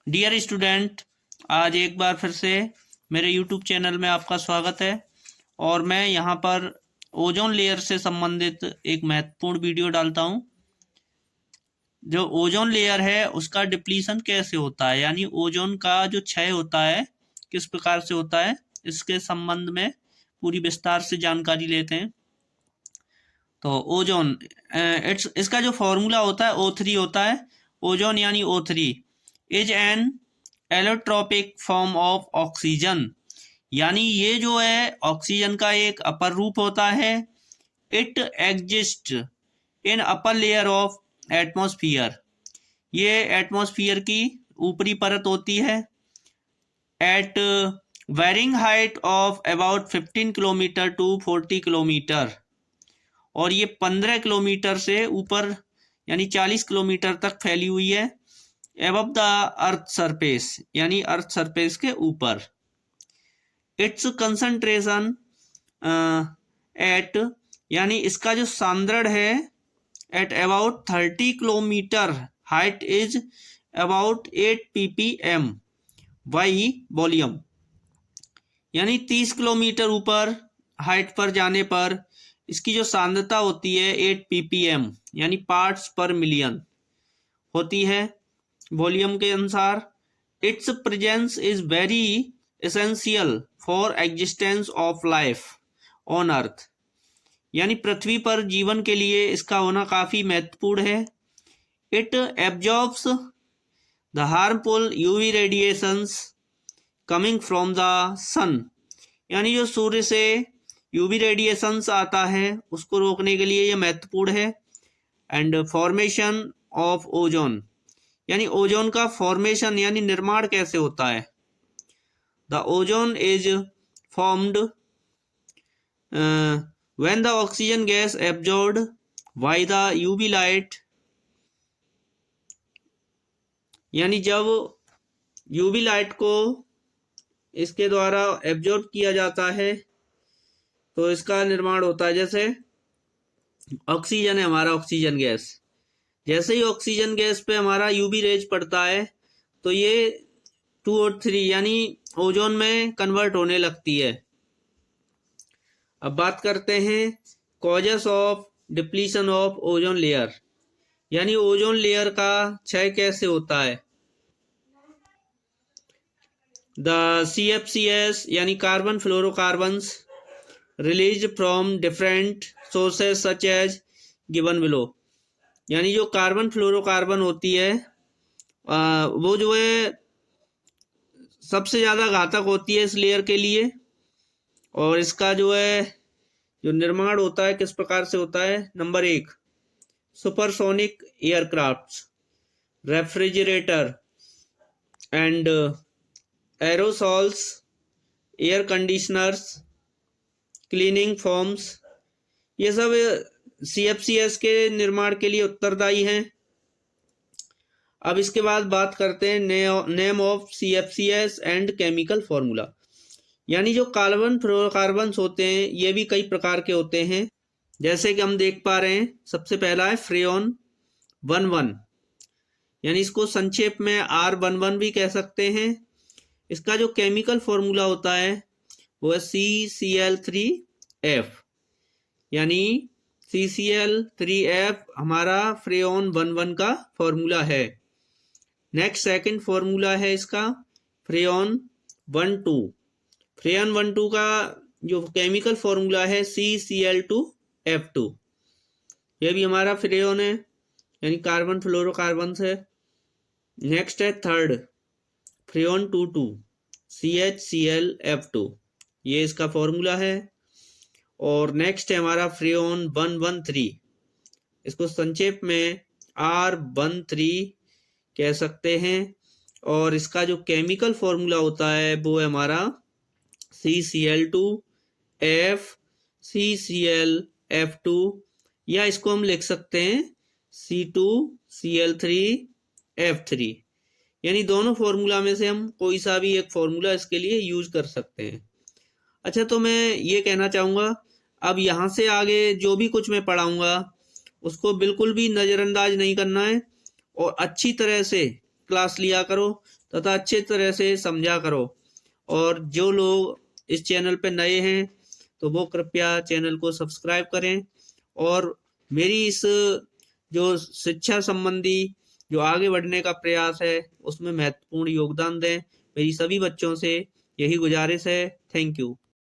Dear student, आज एक बार फिर से मेरे यूट्यूब चैनल में आपका स्वागत है। और मैं यहाँ पर ओजोन लेयर से संबंधित एक महत्वपूर्ण वीडियो डालता हूँ। जो ओजोन लेयर है उसका डिप्लीशन कैसे होता है, यानी ओजोन का जो क्षय होता है किस प्रकार से होता है, इसके संबंध में पूरी विस्तार से जानकारी लेते हैं। तो ओजोन इसका जो फॉर्मूला होता है O3 होता है। ओजोन यानी O3 is an allotropic form of oxygen, यानी ये जो है ऑक्सीजन का एक अपर रूप होता है। It exist in upper layer of atmosphere, ये एटमॉस्फेयर की ऊपरी परत होती है। At varying height of about 15 kilometre to 40 kilometre, और ये 15 किलोमीटर से ऊपर यानी 40 किलोमीटर तक फैली हुई है। एबव द अर्थ सरफेस, यानी अर्थ सरफेस के ऊपर। इट्स कंसंट्रेशन एट, यानी इसका जो सांद्रण है at about 30 kilometre height is about 8 ppm by volume, यानी 30 किलोमीटर ऊपर हाइट पर जाने पर इसकी जो सांद्रता होती है 8 ppm यानी पार्ट्स पर मिलियन होती है वॉल्यूम के अनुसार। It's presence is very essential for existence of life on earth, यानी पृथ्वी पर जीवन के लिए इसका होना काफ़ी महत्वपूर्ण है। It absorbs the harmful UV radiations coming from the sun, यानी जो सूर्य से यूवी रेडिएशंस आता है उसको रोकने के लिए ये महत्वपूर्ण है। एंड फॉर्मेशन ऑफ ओजोन, यानी ओजोन का फॉर्मेशन यानी निर्माण कैसे होता है। The ozone is formed when the oxygen gas absorbed by the UV light, यानी जब यूवी लाइट को इसके द्वारा एब्जॉर्ब किया जाता है तो इसका निर्माण होता है। जैसे ऑक्सीजन है हमारा, ऑक्सीजन गैस, जैसे ही ऑक्सीजन गैस पे हमारा यूवी रेज पड़ता है तो ये 2 और 3 यानी ओजोन में कन्वर्ट होने लगती है। अब बात करते हैं causes of depletion of ozone layer, यानी ओजोन लेयर का क्षय कैसे होता है। द CFCs यानी carbon fluorocarbons release from different sources such as given below, यानी जो कार्बन फ्लोरोकार्बन होती है वो जो है सबसे ज़्यादा घातक होती है इस लेयर के लिए। और इसका जो है जो निर्माण होता है किस प्रकार से होता है। Number 1, supersonic aircrafts, refrigerator and aerosols, air conditioners, cleaning forms, ये सब CFCs के निर्माण के लिए उत्तरदायी हैं। अब इसके बाद बात करते हैं name of CFCs and chemical formula, यानी जो कार्बन फ्लोरोकार्बन्स होते हैं ये भी कई प्रकार के होते हैं। जैसे कि हम देख पा रहे हैं, सबसे पहला है फ्रेओन 11, यानी इसको संक्षेप में R11 भी कह सकते हैं। इसका जो केमिकल फॉर्मूला होता है वो है CCl3F, यानी CCl3F हमारा फ्रेओन 11 का फॉर्मूला है। नेक्स्ट सेकंड फॉर्मूला है इसका फ्रेओन 12। फ्रेओन 12 का जो केमिकल फॉर्मूला है CCl2F2, यह भी हमारा फ्रेओन है यानी कार्बन फ्लोरोकार्बन है। नेक्स्ट है थर्ड फ्रेओन 22 CHClF2, ये इसका फॉर्मूला है। और नेक्स्ट है हमारा फ्रेओन 113, इसको संक्षेप में R13 कह सकते हैं। और इसका जो केमिकल फॉर्मूला होता है वो है हमारा CCl2F CClF2, या इसको हम लिख सकते हैं C2Cl3F3, यानी दोनों फॉर्मूला में से हम कोई सा भी एक फॉर्मूला इसके लिए यूज कर सकते हैं। अच्छा, तो मैं ये कहना चाहूँगा अब यहाँ से आगे जो भी कुछ मैं पढ़ाऊँगा उसको बिल्कुल भी नज़रअंदाज नहीं करना है और अच्छी तरह से क्लास लिया करो, तथा अच्छे तरह से समझा करो। और जो लोग इस चैनल पे नए हैं तो वो कृपया चैनल को सब्सक्राइब करें और मेरी इस जो शिक्षा संबंधी जो आगे बढ़ने का प्रयास है उसमें महत्वपूर्ण योगदान दें। मेरी सभी बच्चों से यही गुजारिश है। Thank you.